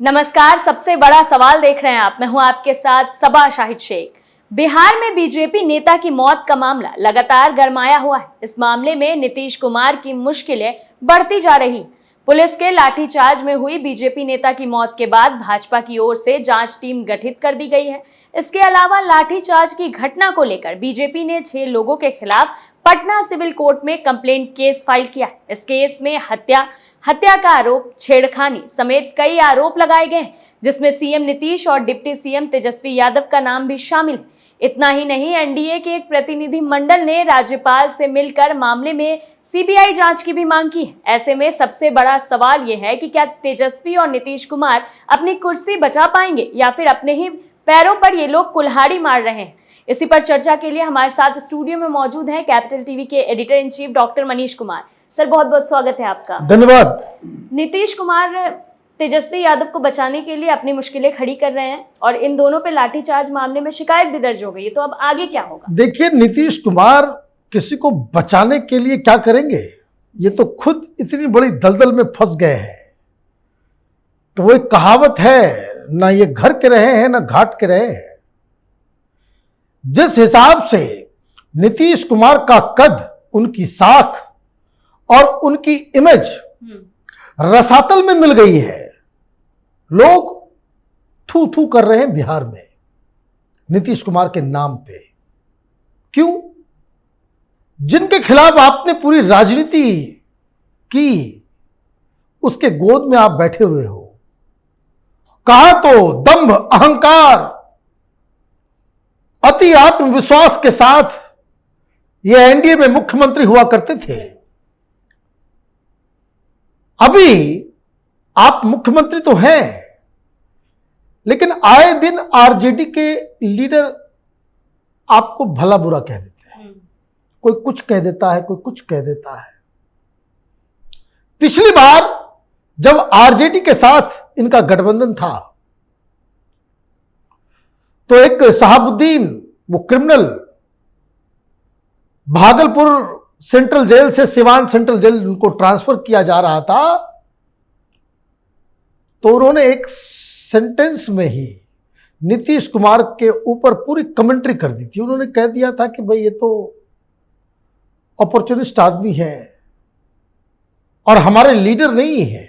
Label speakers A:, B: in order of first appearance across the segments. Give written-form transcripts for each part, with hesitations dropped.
A: नमस्कार। सबसे बड़ा सवाल देख रहे हैं आप। मैं हूं आपके साथ सबा शाहिद शेख। बिहार में बीजेपी नेता की मौत का मामला लगातार गरमाया हुआ है। इस मामले में नीतीश कुमार की मुश्किलें बढ़ती जा रही। पुलिस के लाठीचार्ज में हुई बीजेपी नेता की मौत के बाद भाजपा की ओर से जांच टीम गठित कर दी गई है। इसके अलावा लाठीचार्ज की घटना को लेकर बीजेपी ने 6 लोगों के खिलाफ पटना सिविल कोर्ट में कंप्लेंट केस फाइल किया है। इस केस में हत्या का आरोप, छेड़खानी समेत कई आरोप लगाए गए हैं, जिसमें सीएम नीतीश और डिप्टी सीएम तेजस्वी यादव का नाम भी शामिल है। इतना ही नहीं, एनडीए के एक प्रतिनिधि मंडल ने राज्यपाल से मिलकर मामले में सीबीआई जांच की भी मांग की है। ऐसे में सबसे बड़ा सवाल यह है कि क्या तेजस्वी और नीतीश कुमार अपनी कुर्सी बचा पाएंगे या फिर अपने ही पैरों पर ये लोग कुल्हाड़ी मार रहे हैं। इसी पर चर्चा के लिए हमारे साथ स्टूडियो में मौजूद हैं कैपिटल टीवी के editor in chief doctor Manish Kumar. Sir, बहुत बहुत स्वागत है आपका।
B: धन्यवाद।
A: नीतीश कुमार तेजस्वी यादव को बचाने के लिए अपनी मुश्किलें खड़ी कर रहे हैं और इन दोनों पे लाठीचार्ज मामले में शिकायत भी दर्ज हो गई है, तो अब आगे क्या होगा?
B: देखिए, नीतीश कुमार किसी को बचाने के लिए क्या करेंगे, ये तो खुद इतनी बड़ी दलदल में फंस गए हैं। तो वो एक कहावत है, ना ये घर के रहे हैं ना घाट के रहे हैं। जिस हिसाब से नीतीश कुमार का कद, उनकी साख और उनकी इमेज रसातल में मिल गई है, लोग थू थू कर रहे हैं बिहार में नीतीश कुमार के नाम पे। क्यों? जिनके खिलाफ आपने पूरी राजनीति की, उसके गोद में आप बैठे हुए हो। कहा तो दंभ, अहंकार, अति आत्मविश्वास के साथ ये एनडीए में मुख्यमंत्री हुआ करते थे। अभी आप मुख्यमंत्री तो हैं, लेकिन आए दिन आरजेडी के लीडर आपको भला बुरा कह देते हैं। कोई कुछ कह देता है, कोई कुछ कह देता है। पिछली बार जब आरजेडी के साथ इनका गठबंधन था, तो एक शहाबुद्दीन, वो क्रिमिनल, भागलपुर सेंट्रल जेल से सिवान सेंट्रल जेल उनको ट्रांसफर किया जा रहा था, तो उन्होंने एक सेंटेंस में ही नीतीश कुमार के ऊपर पूरी कमेंट्री कर दी थी। उन्होंने कह दिया था कि भाई ये तो अपॉर्चुनिस्ट आदमी है और हमारे लीडर नहीं है,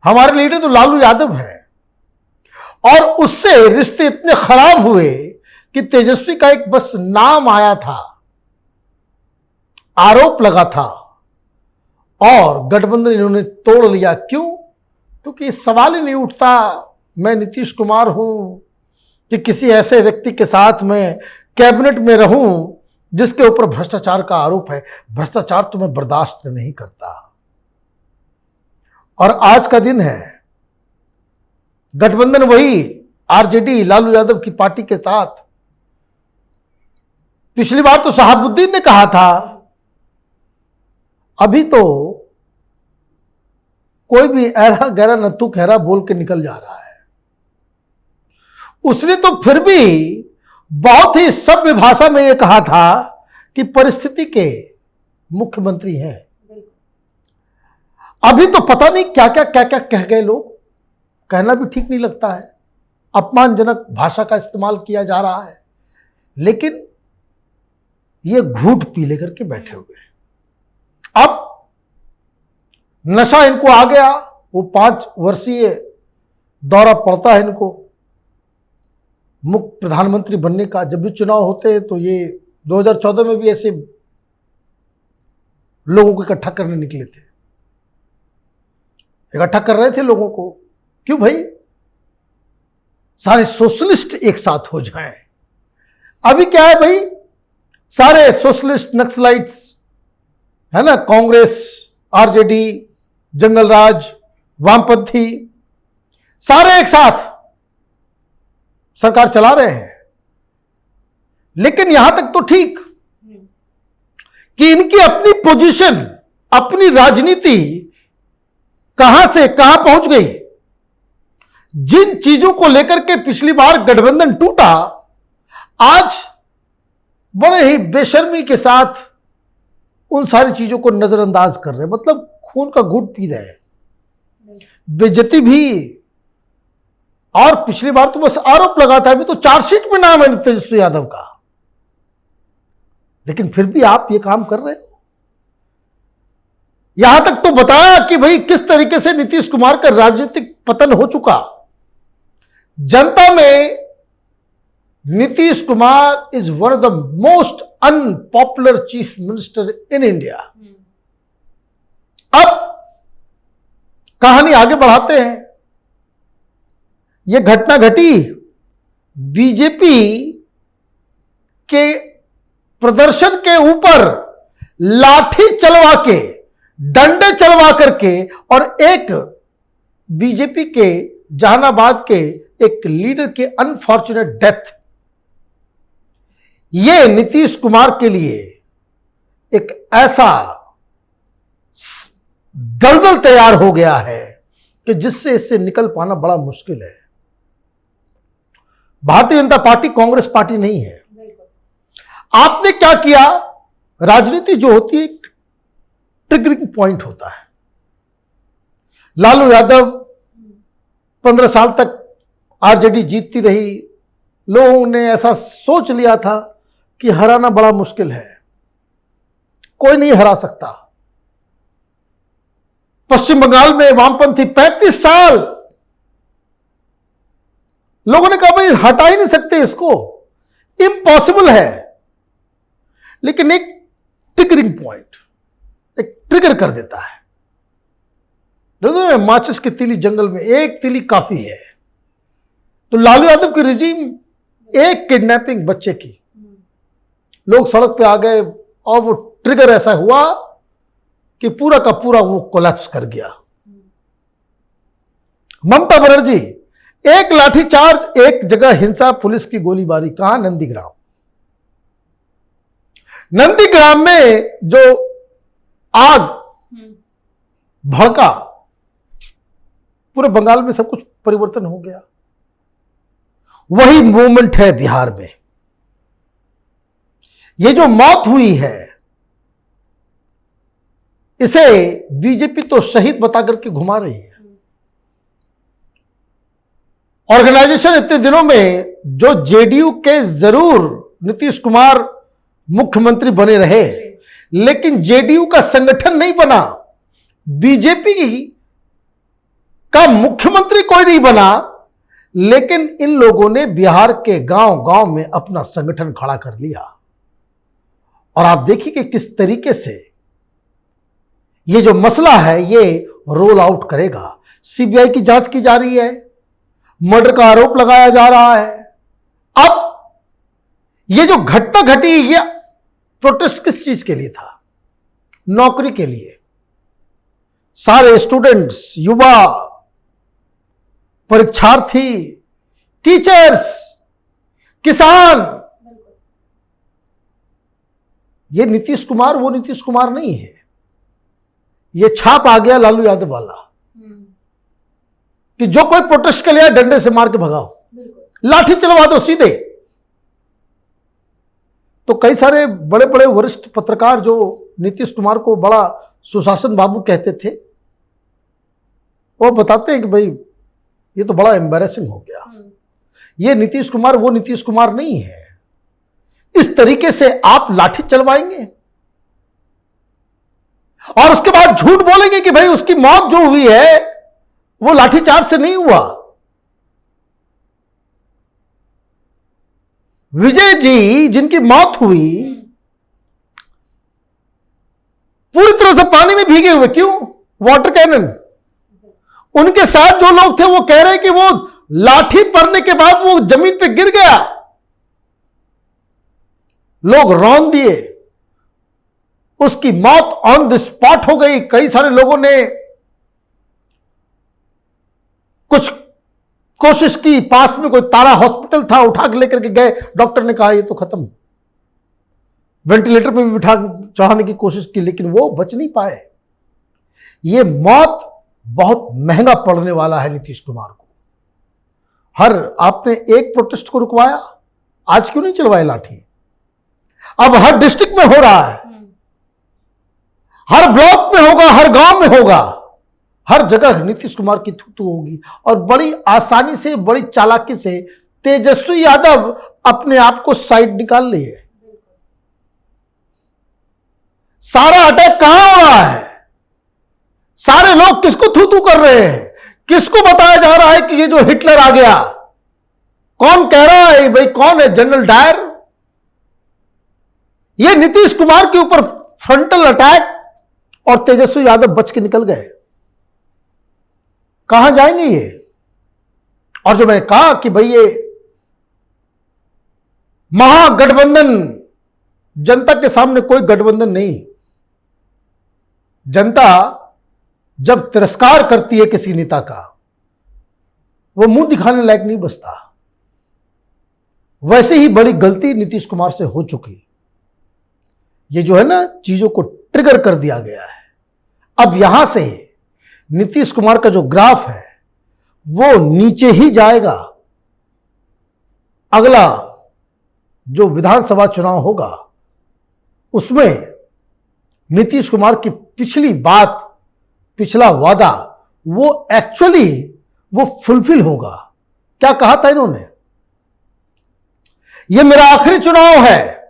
B: हमारे लीडर तो लालू यादव है। और उससे रिश्ते इतने खराब हुए कि तेजस्वी का एक बस नाम आया था, आरोप लगा था और गठबंधन इन्होंने तोड़ लिया। क्यों? क्योंकि सवाल ही नहीं उठता, मैं नीतीश कुमार हूं कि किसी ऐसे व्यक्ति के साथ मैं कैबिनेट में रहूं जिसके ऊपर भ्रष्टाचार का आरोप है। भ्रष्टाचार तो मैं बर्दाश्त नहीं करता। और आज का दिन है, गठबंधन वही आरजेडी, लालू यादव की पार्टी के साथ। पिछली बार तो शहाबुद्दीन ने कहा था, अभी तो कोई भी ऐरा गहरा नत्थु खैरा बोल के निकल जा रहा है। उसने तो फिर भी बहुत ही सभ्य भाषा में यह कहा था कि परिस्थिति के मुख्यमंत्री हैं। अभी तो पता नहीं क्या क्या कह गए लोग। कहना भी ठीक नहीं लगता है, अपमानजनक भाषा का इस्तेमाल किया जा रहा है, लेकिन ये घूंट पी लेकर के बैठे हुए हैं। अब नशा इनको आ गया। वो 5 वर्षीय दौरा पड़ता है इनको मुख्य प्रधानमंत्री बनने का। जब भी चुनाव होते हैं तो ये 2014 में भी ऐसे लोगों को इकट्ठा करने निकले थे, इकट्ठा कर रहे थे लोगों को। क्यों भाई? सारे सोशलिस्ट एक साथ हो जाएं। अभी क्या है भाई, सारे सोशलिस्ट नक्सलाइट्स है ना, कांग्रेस, आरजेडी, जंगल राज, वामपंथी, सारे एक साथ सरकार चला रहे हैं। लेकिन यहां तक तो ठीक कि इनकी अपनी पोजीशन, अपनी राजनीति कहां से कहां पहुंच गई। जिन चीजों को लेकर के पिछली बार गठबंधन टूटा, आज बड़े ही बेशर्मी के साथ उन सारी चीजों को नजरअंदाज कर रहे हैं। मतलब खून का घूंट पी रहे हैं। बेइज्जती भी और पिछली बार तो बस आरोप लगा था, अभी तो चार्जशीट में नाम है तेजस्वी यादव का, लेकिन फिर भी आप ये काम कर रहे हो। यहां तक तो बताया कि भाई किस तरीके से नीतीश कुमार का राजनीतिक पतन हो चुका। जनता में Nitish Kumar is one of the most unpopular chief minister in India. अब कहानी आगे बढ़ाते हैं। यह घटना घटी बीजेपी के प्रदर्शन के ऊपर लाठी चलवा के, डंडे चलवा करके, और एक बीजेपी के जहानाबाद के एक लीडर के अनफॉर्चुनेट डेथ। यह नीतीश कुमार के लिए एक ऐसा दलदल तैयार हो गया है कि जिससे इससे निकल पाना बड़ा मुश्किल है। भारतीय जनता पार्टी कांग्रेस पार्टी नहीं है। आपने क्या किया? राजनीति जो होती है एक ट्रिगरिंग पॉइंट होता है। लालू यादव 15 साल तक आरजेडी जीतती रही। लोगों ने ऐसा सोच लिया था कि हराना बड़ा मुश्किल है, कोई नहीं हरा सकता। पश्चिम बंगाल में वामपंथी 35 साल लोगों ने कहा भाई हटा ही नहीं सकते इसको, इम्पॉसिबल है। लेकिन एक ट्रिगरिंग पॉइंट, एक ट्रिगर कर देता है। माचिस की तीली जंगल में एक तीली काफी है। तो लालू यादव की रिजीम, एक किडनैपिंग बच्चे की, लोग सड़क पे आ गए और वो ट्रिगर ऐसा हुआ कि पूरा का पूरा वो कोलैप्स कर गया। ममता बनर्जी, एक लाठीचार्ज, एक जगह हिंसा, पुलिस की गोलीबारी। कहां? नंदीग्राम। नंदीग्राम में जो आग भड़का, पूरे बंगाल में सब कुछ परिवर्तन हो गया। वही मूवमेंट है बिहार में। ये जो मौत हुई है, इसे बीजेपी तो शहीद बताकर के घुमा रही है। ऑर्गेनाइजेशन इतने दिनों में जो जेडीयू के जरूर नीतीश कुमार मुख्यमंत्री बने रहे, लेकिन जेडीयू का संगठन नहीं बना, बीजेपी का मुख्यमंत्री कोई नहीं बना। लेकिन इन लोगों ने बिहार के गांव गांव में अपना संगठन खड़ा कर लिया। और आप देखिए कि किस तरीके से ये जो मसला है ये रोल आउट करेगा। सीबीआई की जांच की जा रही है, मर्डर का आरोप लगाया जा रहा है। अब ये जो घटना घटी, ये प्रोटेस्ट किस चीज के लिए था? नौकरी के लिए। सारे स्टूडेंट्स, युवा, परीक्षार्थी, टीचर्स, किसान, ये नीतीश कुमार वो नीतीश कुमार नहीं है। ये छाप आ गया लालू यादव वाला कि जो कोई प्रोटेस्ट के लिए डंडे से मार के भगाओ, लाठी चलवा दो सीधे। तो कई सारे बड़े बड़े वरिष्ठ पत्रकार जो नीतीश कुमार को बड़ा सुशासन बाबू कहते थे, वो बताते हैं कि भाई ये तो बड़ा एम्बैरेसिंग हो गया। ये नीतीश कुमार वो नीतीश कुमार नहीं है। इस तरीके से आप लाठी चलवाएंगे और उसके बाद झूठ बोलेंगे कि भाई उसकी मौत जो हुई है वो लाठीचार्ज से नहीं हुआ। विजय जी जिनकी मौत हुई पूरी तरह से पानी में भीगे हुए, क्यों? Water cannon. उनके साथ जो लोग थे वो कह रहे हैं कि वो लाठी पड़ने के बाद वो जमीन पे गिर गया। लोग रौंद दिए, उसकी मौत ऑन द स्पॉट हो गई। कई सारे लोगों ने कुछ कोशिश की, पास में कोई तारा हॉस्पिटल था, उठा के लेकर के गए, डॉक्टर ने कहा ये तो खत्म। वेंटिलेटर पे भी बिठा चढ़ाने की कोशिश की, लेकिन वो बच नहीं पाए। ये मौत बहुत महंगा पड़ने वाला है नीतीश कुमार को। आपने एक प्रोटेस्ट को रुकवाया, आज क्यों नहीं चलवाए लाठी? अब हर डिस्ट्रिक्ट में हो रहा है, हर ब्लॉक में होगा, हर गांव में होगा। हर जगह नीतीश कुमार की थू होगी और बड़ी आसानी से, बड़ी चालाकी से तेजस्वी यादव अपने आप को साइड निकाल लिए। सारा अटैक कहां हो रहा है? सारे लोग किसको थू कर रहे हैं? किसको बताया जा रहा है कि ये जो हिटलर आ गया? कौन कह रहा है भाई? कौन है? General Dyer? ये नीतीश कुमार के ऊपर फ्रंटल अटैक, और तेजस्वी यादव बच के निकल गए। कहां जाएंगे ये? और जो मैंने कहा कि भाई ये महागठबंधन, जनता के सामने कोई गठबंधन नहीं। जनता जब तिरस्कार करती है किसी नेता का, वो मुंह दिखाने लायक नहीं बचता। वैसे ही बड़ी गलती नीतीश कुमार से हो चुकी। ये जो है ना, चीजों को ट्रिगर कर दिया गया है। अब यहां से नीतीश कुमार का जो ग्राफ है वो नीचे ही जाएगा। अगला जो विधानसभा चुनाव होगा उसमें नीतीश कुमार की पिछली बात, पिछला वादा, वो एक्चुअली वो फुलफिल होगा। क्या कहा था इन्होंने? ये मेरा आखिरी चुनाव है।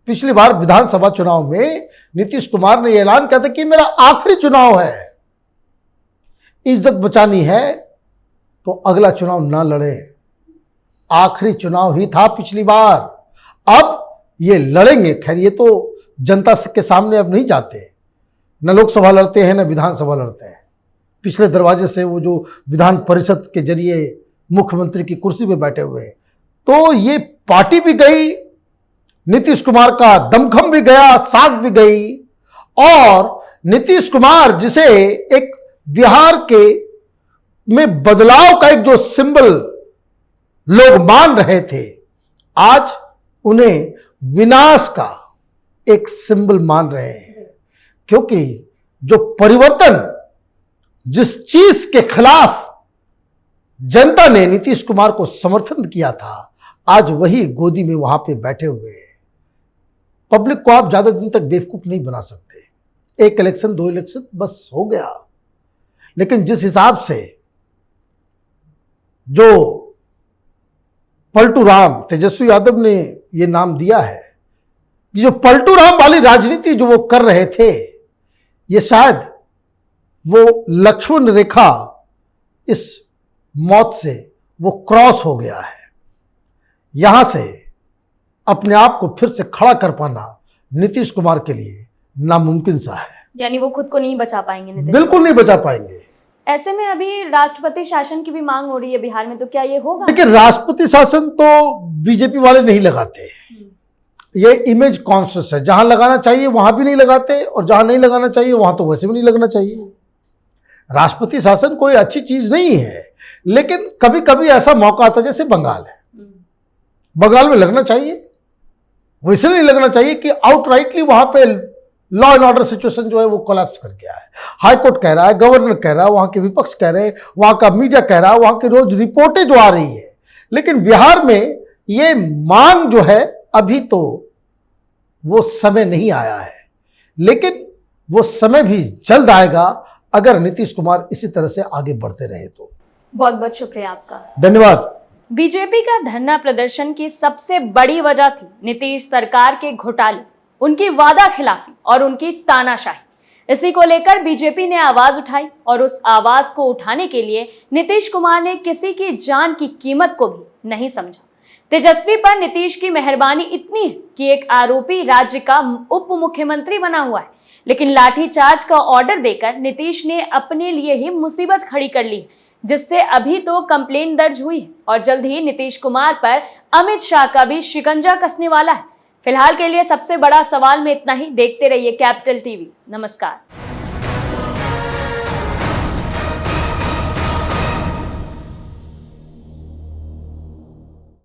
B: पिछली बार विधानसभा चुनाव में नीतीश कुमार ने ऐलान किया था कि मेरा आखिरी चुनाव है, इज्जत बचानी है तो अगला चुनाव ना लड़े। आखिरी चुनाव ही था पिछली बार, अब ये लड़ेंगे। खैर, ये तो जनता के सामने अब नहीं जाते, न लोकसभा लड़ते हैं न विधानसभा लड़ते हैं। पिछले दरवाजे से वो जो विधान परिषद के जरिए मुख्यमंत्री की कुर्सी पे बैठे हुए हैं। तो ये पार्टी भी गई, नीतीश कुमार का दमखम भी गया, साख भी गई। और नीतीश कुमार जिसे एक बिहार के में बदलाव का एक जो सिंबल लोग मान रहे थे, आज उन्हें विनाश का एक सिंबल मान रहे हैं। क्योंकि जो परिवर्तन, जिस चीज के खिलाफ जनता ने नीतीश कुमार को समर्थन किया था, आज वही गोदी में वहां पे बैठे हुए हैं। पब्लिक को आप ज्यादा दिन तक बेवकूफ नहीं बना सकते। एक इलेक्शन, 2 इलेक्शन बस हो गया। लेकिन जिस हिसाब से जो पलटू राम, तेजस्वी यादव ने ये नाम दिया है, कि जो पलटू राम वाली राजनीति जो वो कर रहे थे, ये शायद वो लक्ष्मण रेखा इस मौत से वो क्रॉस हो गया है। यहां से अपने आप को फिर से खड़ा कर पाना नीतीश कुमार के लिए नामुमकिन सा है।
A: यानी वो खुद को नहीं बचा पाएंगे नीतीश?
B: बिल्कुल नहीं बचा पाएंगे।
A: ऐसे में अभी राष्ट्रपति शासन की भी मांग हो रही है बिहार में, तो क्या ये होगा?
B: देखिए, राष्ट्रपति शासन तो बीजेपी वाले नहीं लगाते। ये इमेज कॉन्शियस है। जहां लगाना चाहिए वहां भी नहीं लगाते, और जहां नहीं लगाना चाहिए वहां तो वैसे भी नहीं लगना चाहिए। राष्ट्रपति शासन कोई अच्छी चीज नहीं है, लेकिन कभी कभी ऐसा मौका आता है, जैसे बंगाल है, बंगाल में लगना चाहिए। वैसे नहीं लगना चाहिए कि आउटराइटली वहां पे लॉ एंड ऑर्डर सिचुएशन जो है वो कोलैप्स कर गया है। हाई कोर्ट कह रहा है, गवर्नर कह रहा है, वहां के विपक्ष कह रहे हैं, वहां का मीडिया कह रहा है, वहां की रोज रिपोर्टें जो आ रही है। लेकिन बिहार में ये मांग जो है, अभी तो वो समय नहीं आया है, लेकिन वो समय भी जल्द आएगा अगर नीतीश कुमार इसी तरह से आगे बढ़ते रहे तो।
A: बहुत बहुत शुक्रिया आपका।
B: धन्यवाद।
A: बीजेपी का धरना प्रदर्शन की सबसे बड़ी वजह थी नीतीश सरकार के घोटाले, उनकी वादा खिलाफी और उनकी तानाशाही। इसी को लेकर बीजेपी ने आवाज उठाई, और उस आवाज को उठाने के लिए नीतीश कुमार ने किसी की जान की कीमत को भी नहीं समझा। तेजस्वी पर नीतीश की मेहरबानी इतनी है कि एक आरोपी राज्य का उप मुख्यमंत्री बना हुआ है, लेकिन लाठीचार्ज का ऑर्डर देकर नीतीश ने अपने लिए ही मुसीबत खड़ी कर ली, जिससे अभी तो कंप्लेंट दर्ज हुई है और जल्द ही नीतीश कुमार पर अमित शाह का भी शिकंजा कसने वाला है। फिलहाल के लिए सबसे बड़ा सवाल में इतना ही। देखते रहिए कैपिटल टीवी। नमस्कार।